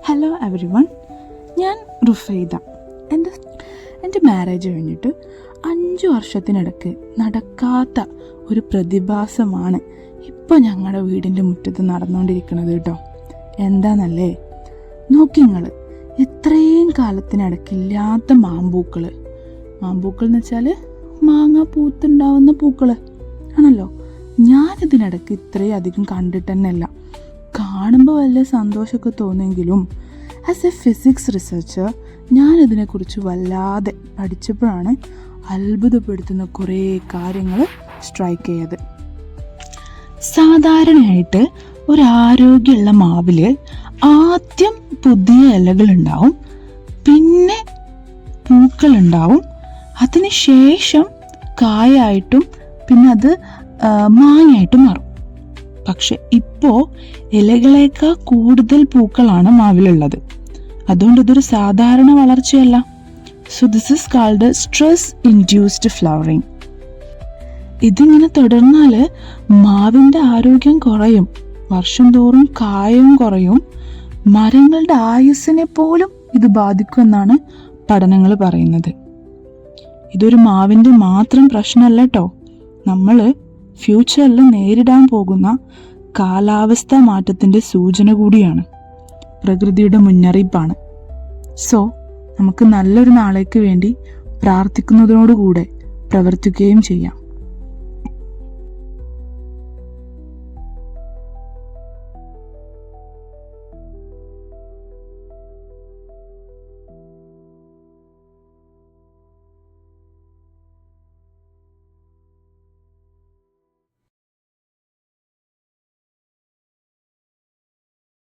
Hello every one, ഞാൻ റുഫൈദ. എൻ്റെ marriage കഴിഞ്ഞിട്ട് 5 വർഷത്തിനിടയ്ക്ക് നടക്കാത്ത ഒരു പ്രതിഭാസമാണ് ഇപ്പോൾ ഞങ്ങളുടെ വീടിൻ്റെ മുറ്റത്ത് നടന്നുകൊണ്ടിരിക്കുന്നത് കേട്ടോ. എന്താണെന്നല്ലേ, നോക്കി നിങ്ങൾ, എത്രയും കാലത്തിനിടയ്ക്കില്ലാത്ത മാമ്പൂക്കൾ എന്ന് വെച്ചാൽ മാങ്ങ പൂത്തുണ്ടാവുന്ന പൂക്കൾ ആണല്ലോ. ഞാനിതിനിടയ്ക്ക് ഇത്രയും അധികം കണ്ടിട്ട് തന്നെയല്ല. കാണുമ്പോൾ വലിയ സന്തോഷമൊക്കെ തോന്നുമെങ്കിലും ആസ് എ ഫിസിക്സ് റിസർച്ചർ ഞാനിതിനെക്കുറിച്ച് വല്ലാതെ പഠിച്ചപ്പോഴാണ് അത്ഭുതപ്പെടുത്തുന്ന കുറേ കാര്യങ്ങൾ സ്ട്രൈക്ക് ചെയ്തത്. സാധാരണയായിട്ട് ഒരു ആരോഗ്യമുള്ള മാവിൽ ആദ്യം പുതിയ ഇലകളുണ്ടാവും, പിന്നെ പൂക്കളുണ്ടാവും, അതിന് ശേഷം കായായിട്ടും പിന്നെ അത് മാങ്ങയായിട്ടും മാറും. പക്ഷെ ഇപ്പോൾ ഇലകളേക്കാൾ കൂടുതൽ പൂക്കളാണ് മാവിലുള്ളത്. അതുകൊണ്ട് ഇതൊരു സാധാരണ വളർച്ചയല്ല. So this is called stress induced flowering. ഇതിങ്ങനെ തുടർന്നാൽ മാവിൻ്റെ ആരോഗ്യം കുറയും, വർഷം തോറും കായവും കുറയും, മരങ്ങളുടെ ആയുസ്സിനെ പോലും ഇത് ബാധിക്കുമെന്നാണ് പഠനങ്ങൾ പറയുന്നത്. ഇതൊരു മാവിൻ്റെ മാത്രം പ്രശ്നമല്ല കേട്ടോ, നമ്മൾ ഫ്യൂച്ചറിൽ നേരിടാൻ പോകുന്ന കാലാവസ്ഥാ മാറ്റത്തിൻ്റെ സൂചന കൂടിയാണ്, പ്രകൃതിയുടെ മുന്നറിയിപ്പാണ്. സോ നമുക്ക് നല്ലൊരു നാളേക്ക് വേണ്ടി പ്രാർത്ഥിക്കുന്നതിനോടുകൂടെ പ്രവർത്തിക്കുകയും ചെയ്യാം.